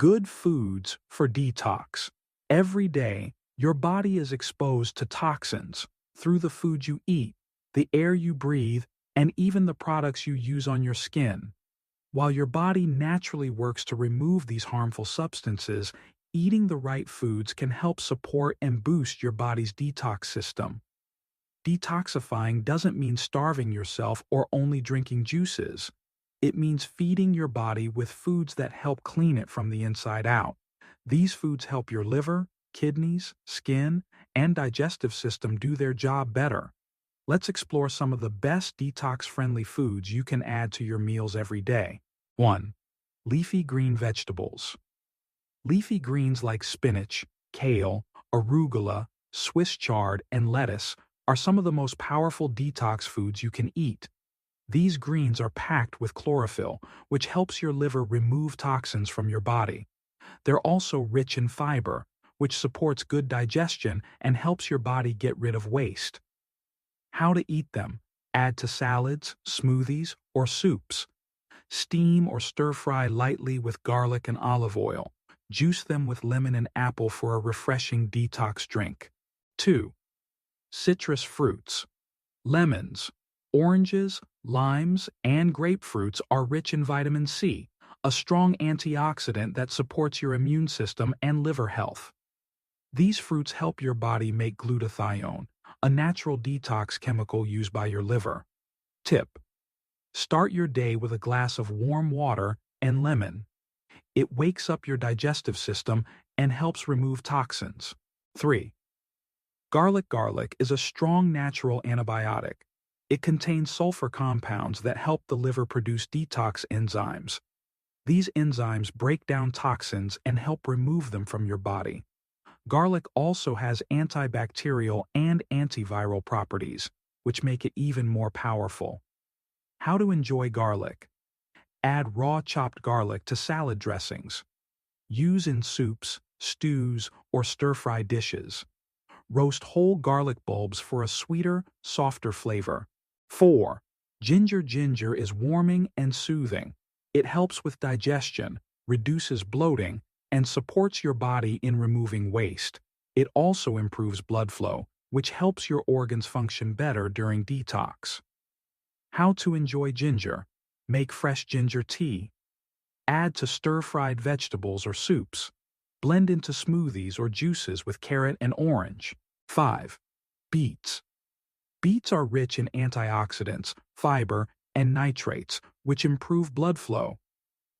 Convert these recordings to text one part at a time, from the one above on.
Good foods for detox. Every day, your body is exposed to toxins through the food you eat, the air you breathe, and even the products you use on your skin. While your body naturally works to remove these harmful substances, eating the right foods can help support and boost your body's detox system. Detoxifying doesn't mean starving yourself or only drinking juices. It means feeding your body with foods that help clean it from the inside out. These foods help your liver, kidneys, skin, and digestive system do their job better. Let's explore some of the best detox-friendly foods you can add to your meals every day. 1. Leafy green vegetables. Leafy greens like spinach, kale, arugula, Swiss chard, and lettuce are some of the most powerful detox foods you can eat. These greens are packed with chlorophyll, which helps your liver remove toxins from your body. They're also rich in fiber, which supports good digestion and helps your body get rid of waste. How to eat them: add to salads, smoothies, or soups. Steam or stir-fry lightly with garlic and olive oil. Juice them with lemon and apple for a refreshing detox drink. 2. Citrus fruits. Lemons, oranges, limes, and grapefruits are rich in vitamin C, a strong antioxidant that supports your immune system and liver health. These fruits help your body make glutathione, a natural detox chemical used by your liver. Tip: start your day with a glass of warm water and lemon. It wakes up your digestive system and helps remove toxins. 3. Garlic is a strong natural antibiotic. It contains sulfur compounds that help the liver produce detox enzymes. These enzymes break down toxins and help remove them from your body. Garlic also has antibacterial and antiviral properties, which make it even more powerful. How to enjoy garlic: add raw chopped garlic to salad dressings. Use in soups, stews, or stir-fry dishes. Roast whole garlic bulbs for a sweeter, softer flavor. 4. Ginger is warming and soothing. It helps with digestion, reduces bloating, and supports your body in removing waste. It also improves blood flow, which helps your organs function better during detox. How to enjoy ginger: make fresh ginger tea. Add to stir-fried vegetables or soups. Blend into smoothies or juices with carrot and orange. 5. Beets. Beets are rich in antioxidants, fiber, and nitrates, which improve blood flow.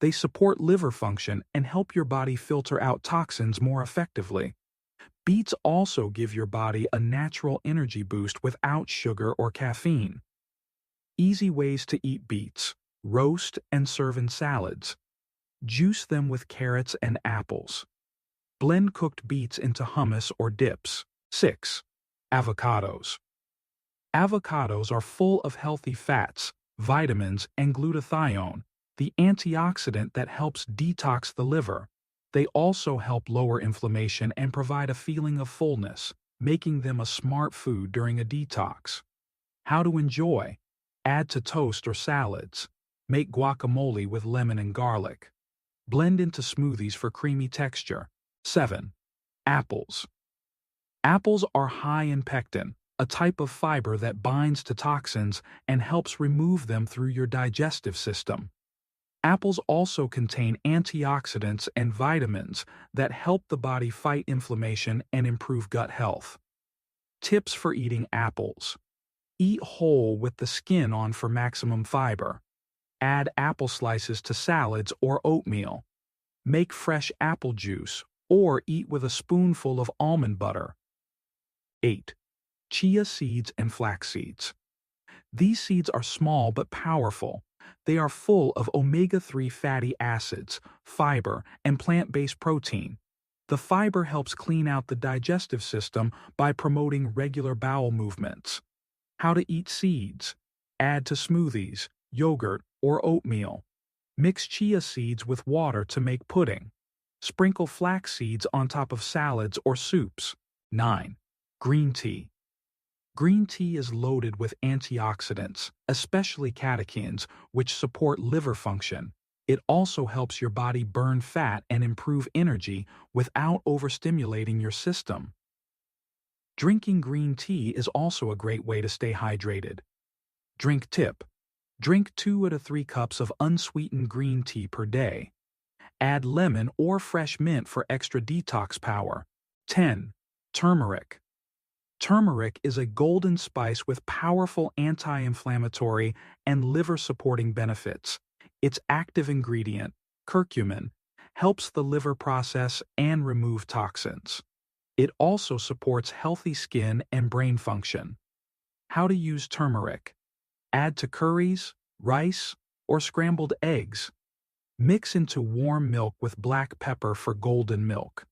They support liver function and help your body filter out toxins more effectively. Beets also give your body a natural energy boost without sugar or caffeine. Easy ways to eat beets: roast and serve in salads. Juice them with carrots and apples. Blend cooked beets into hummus or dips. 6. Avocados. Avocados are full of healthy fats, vitamins, and glutathione, the antioxidant that helps detox the liver. They also help lower inflammation and provide a feeling of fullness, making them a smart food during a detox. How to enjoy: add to toast or salads. Make guacamole with lemon and garlic. Blend into smoothies for creamy texture. 7. Apples. Apples are high in pectin, a type of fiber that binds to toxins and helps remove them through your digestive system. Apples also contain antioxidants and vitamins that help the body fight inflammation and improve gut health. Tips for eating apples: eat whole with the skin on for maximum fiber. Add apple slices to salads or oatmeal. Make fresh apple juice or eat with a spoonful of almond butter. 8. Chia seeds and flax seeds. These seeds are small but powerful. They are full of omega-3 fatty acids, fiber, and plant-based protein. The fiber helps clean out the digestive system by promoting regular bowel movements. How to eat seeds: add to smoothies, yogurt, or oatmeal. Mix chia seeds with water to make pudding. Sprinkle flax seeds on top of salads or soups. 9. Green tea. Green tea is loaded with antioxidants, especially catechins, which support liver function. It also helps your body burn fat and improve energy without overstimulating your system. Drinking green tea is also a great way to stay hydrated. Drink tip. Drink 2 to 3 cups of unsweetened green tea per day. Add lemon or fresh mint for extra detox power. 10. Turmeric. Turmeric is a golden spice with powerful anti-inflammatory and liver-supporting benefits. Its active ingredient, curcumin, helps the liver process and remove toxins. It also supports healthy skin and brain function. How to use turmeric. Add to curries, rice, or scrambled eggs. Mix into warm milk with black pepper for golden milk.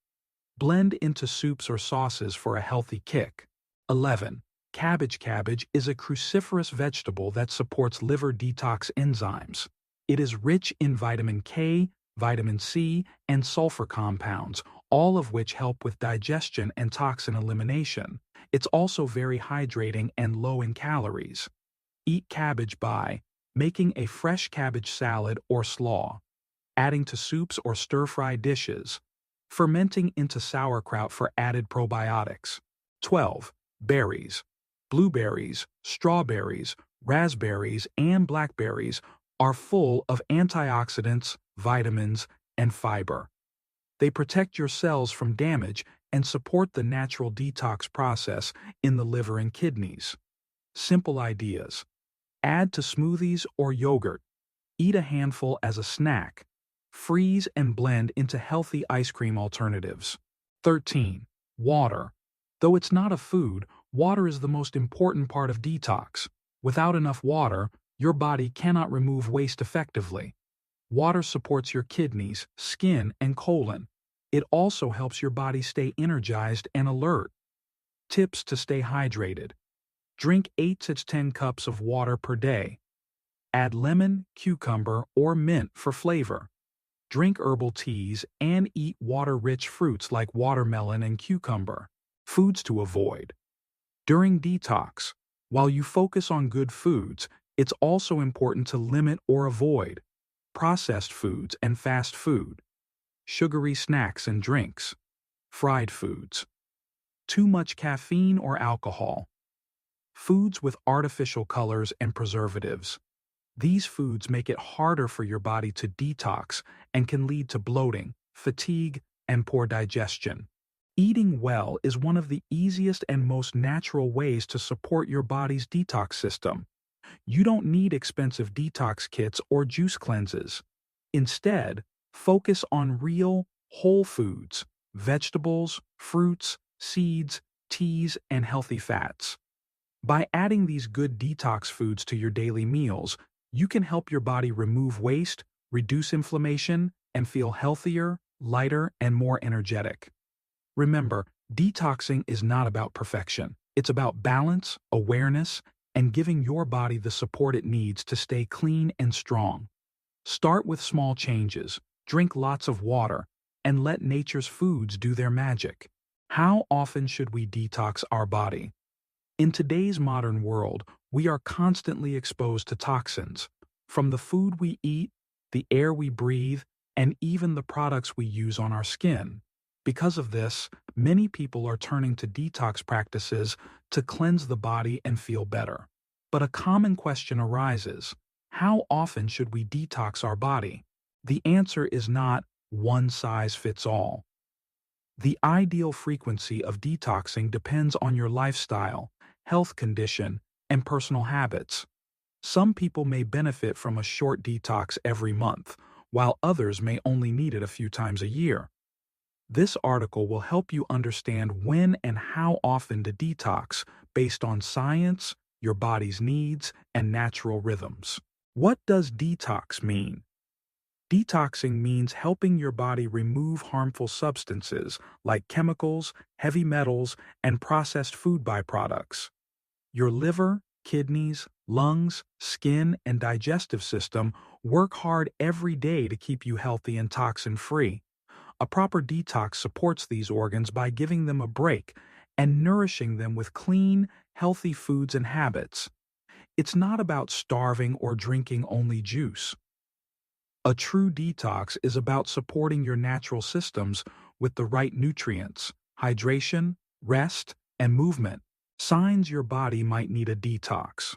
Blend into soups or sauces for a healthy kick. 11. Cabbage. Cabbage is a cruciferous vegetable that supports liver detox enzymes. It is rich in vitamin K, vitamin C, and sulfur compounds, all of which help with digestion and toxin elimination. It's also very hydrating and low in calories. Eat cabbage by making a fresh cabbage salad or slaw, adding to soups or stir-fry dishes, fermenting into sauerkraut for added probiotics. 12. Berries. Blueberries, strawberries, raspberries, and blackberries are full of antioxidants, vitamins, and fiber. They protect your cells from damage and support the natural detox process in the liver and kidneys. Simple ideas. Add to smoothies or yogurt. Eat a handful as a snack. Freeze and blend into healthy ice cream alternatives. 13. Water. Though it's not a food, water is the most important part of detox. Without enough water, your body cannot remove waste effectively. Water supports your kidneys, skin, and colon. It also helps your body stay energized and alert. Tips to stay hydrated. Drink 8 to 10 cups of water per day. Add lemon, cucumber, or mint for flavor. Drink herbal teas and eat water-rich fruits like watermelon and cucumber. Foods to avoid. During detox, while you focus on good foods, it's also important to limit or avoid processed foods and fast food, sugary snacks and drinks, fried foods, too much caffeine or alcohol, foods with artificial colors and preservatives. These foods make it harder for your body to detox and can lead to bloating, fatigue, and poor digestion. Eating well is one of the easiest and most natural ways to support your body's detox system. You don't need expensive detox kits or juice cleanses. Instead, focus on real, whole foods, vegetables, fruits, seeds, teas, and healthy fats. By adding these good detox foods to your daily meals, you can help your body remove waste, reduce inflammation, and feel healthier, lighter, and more energetic. Remember, detoxing is not about perfection. It's about balance, awareness, and giving your body the support it needs to stay clean and strong. Start with small changes, drink lots of water, and let nature's foods do their magic. How often should we detox our body? In today's modern world, we are constantly exposed to toxins, from the food we eat, the air we breathe, and even the products we use on our skin. Because of this, many people are turning to detox practices to cleanse the body and feel better. But a common question arises: how often should we detox our body? The answer is not one size fits all. The ideal frequency of detoxing depends on your lifestyle, health condition, and personal habits. Some people may benefit from a short detox every month, while others may only need it a few times a year. This article will help you understand when and how often to detox based on science, your body's needs, and natural rhythms. What does detox mean? Detoxing means helping your body remove harmful substances like chemicals, heavy metals, and processed food byproducts. Your liver, kidneys, lungs, skin, and digestive system work hard every day to keep you healthy and toxin-free. A proper detox supports these organs by giving them a break and nourishing them with clean, healthy foods and habits. It's not about starving or drinking only juice. A true detox is about supporting your natural systems with the right nutrients, hydration, rest, and movement. Signs your body might need a detox.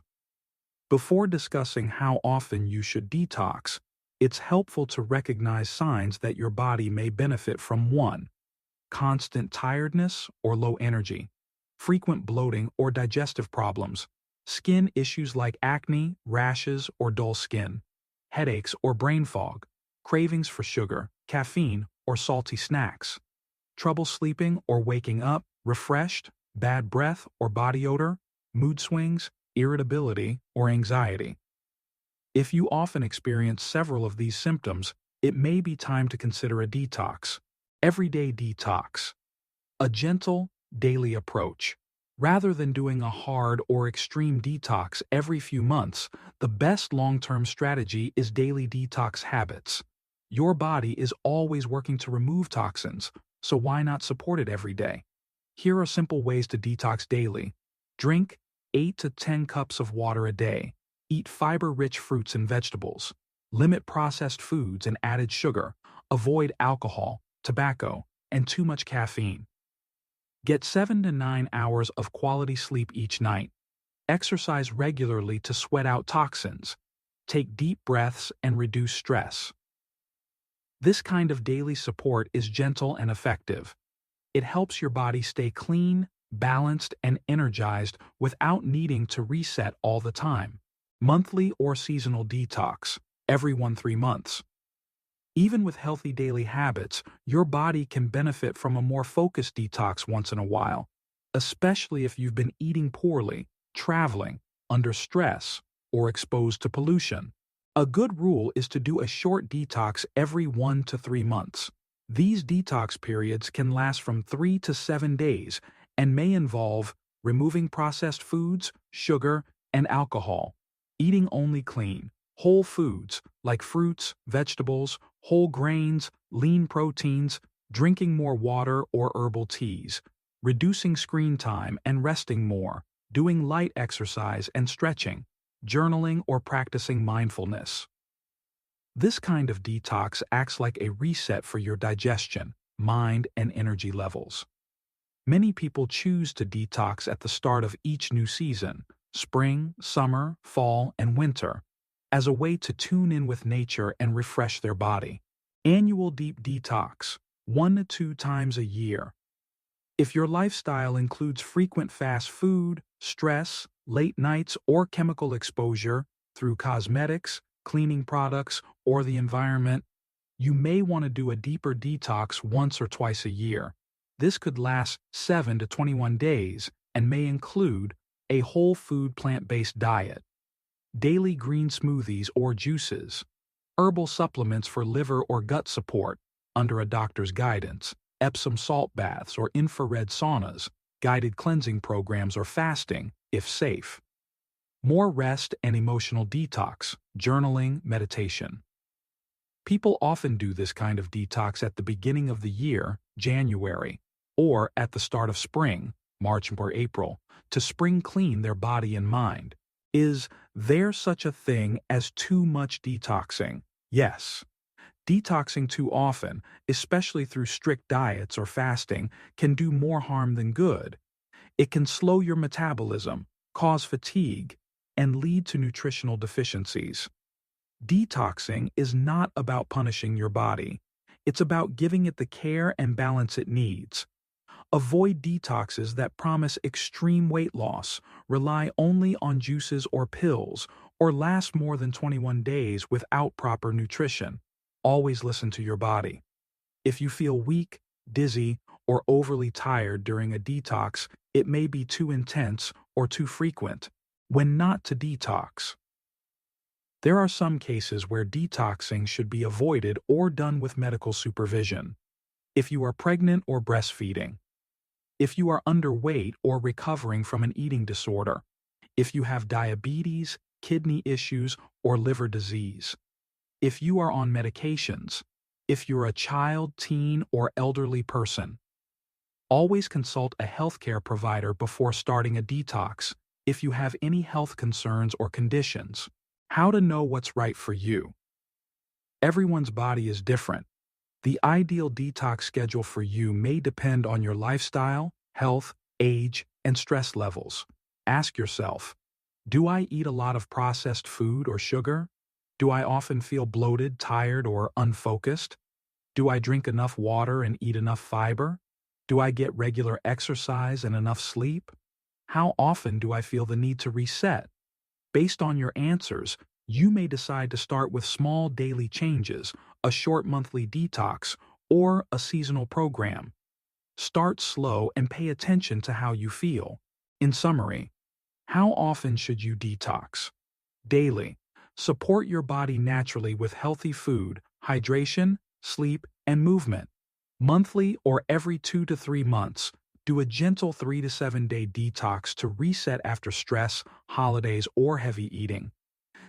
Before discussing how often you should detox, it's helpful to recognize signs that your body may benefit from: 1. Constant tiredness or low energy, frequent bloating or digestive problems, skin issues like acne, rashes, or dull skin, headaches or brain fog, cravings for sugar, caffeine, or salty snacks, trouble sleeping or waking up, refreshed, bad breath or body odor, mood swings, irritability, or anxiety. If you often experience several of these symptoms, it may be time to consider a detox. Everyday detox. A gentle, daily approach. Rather than doing a hard or extreme detox every few months, the best long-term strategy is daily detox habits. Your body is always working to remove toxins, so why not support it every day? Here are simple ways to detox daily. Drink 8 to 10 cups of water a day. Eat fiber-rich fruits and vegetables. Limit processed foods and added sugar. Avoid alcohol, tobacco, and too much caffeine. Get 7 to 9 hours of quality sleep each night. Exercise regularly to sweat out toxins. Take deep breaths and reduce stress. This kind of daily support is gentle and effective. It helps your body stay clean, balanced, and energized without needing to reset all the time. Monthly or seasonal detox, every 1-3 months. Even with healthy daily habits, your body can benefit from a more focused detox once in a while, especially if you've been eating poorly, traveling, under stress, or exposed to pollution. A good rule is to do a short detox every 1 to 3 months. These detox periods can last from 3 to 7 days and may involve removing processed foods, sugar, and alcohol, eating only clean, whole foods like fruits, vegetables, whole grains, lean proteins, drinking more water or herbal teas, reducing screen time and resting more, doing light exercise and stretching, journaling or practicing mindfulness. This kind of detox acts like a reset for your digestion, mind, and energy levels. Many people choose to detox at the start of each new season, spring, summer, fall, and winter, as a way to tune in with nature and refresh their body. Annual deep detox, 1 to 2 times a year. If your lifestyle includes frequent fast food, stress, late nights, or chemical exposure through cosmetics, cleaning products, or the environment, you may want to do a deeper detox once or twice a year. This could last 7 to 21 days and may include a whole food plant-based diet, daily green smoothies or juices, herbal supplements for liver or gut support under a doctor's guidance, Epsom salt baths or infrared saunas, guided cleansing programs, or fasting, if safe. More rest and emotional detox, journaling, meditation. People often do this kind of detox at the beginning of the year, January, or at the start of spring, March or April, to spring clean their body and mind. Is there such a thing as too much detoxing? Yes. Detoxing too often, especially through strict diets or fasting, can do more harm than good. It can slow your metabolism, cause fatigue, and lead to nutritional deficiencies. Detoxing is not about punishing your body. It's about giving it the care and balance it needs. Avoid detoxes that promise extreme weight loss, rely only on juices or pills, or last more than 21 days without proper nutrition. Always listen to your body. If you feel weak, dizzy, or overly tired during a detox, it may be too intense or too frequent. When not to detox. There are some cases where detoxing should be avoided or done with medical supervision. If you are pregnant or breastfeeding. If you are underweight or recovering from an eating disorder. If you have diabetes, kidney issues, or liver disease. If you are on medications. If you're a child, teen, or elderly person. Always consult a healthcare provider before starting a detox if you have any health concerns or conditions. How to know what's right for you. Everyone's body is different. The ideal detox schedule for you may depend on your lifestyle, health, age, and stress levels. Ask yourself, do I eat a lot of processed food or sugar? Do I often feel bloated, tired, or unfocused? Do I drink enough water and eat enough fiber? Do I get regular exercise and enough sleep? How often do I feel the need to reset? Based on your answers, you may decide to start with small daily changes, a short monthly detox, or a seasonal program. Start slow and pay attention to how you feel. In summary, how often should you detox? Daily. Support your body naturally with healthy food, hydration, sleep, and movement. Monthly or every 2 to 3 months, do a gentle 3 to 7 day detox to reset after stress, holidays, or heavy eating.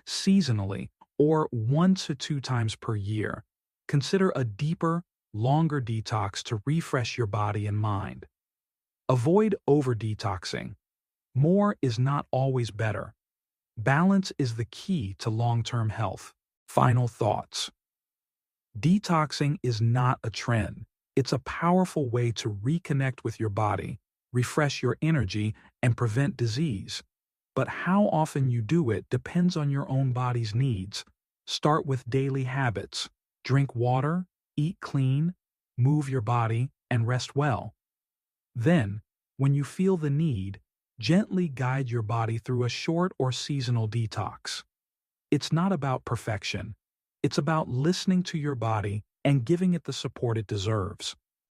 Seasonally, or 1 to 2 times per year, consider a deeper, longer detox to refresh your body and mind. Avoid over-detoxing. More is not always better. Balance is the key to long-term health. Final thoughts. Detoxing is not a trend. It's a powerful way to reconnect with your body, refresh your energy, and prevent disease. But how often you do it depends on your own body's needs. Start with daily habits. Drink water, eat clean, move your body, and rest well. Then, when you feel the need, gently guide your body through a short or seasonal detox. It's not about perfection. It's about listening to your body and giving it the support it deserves.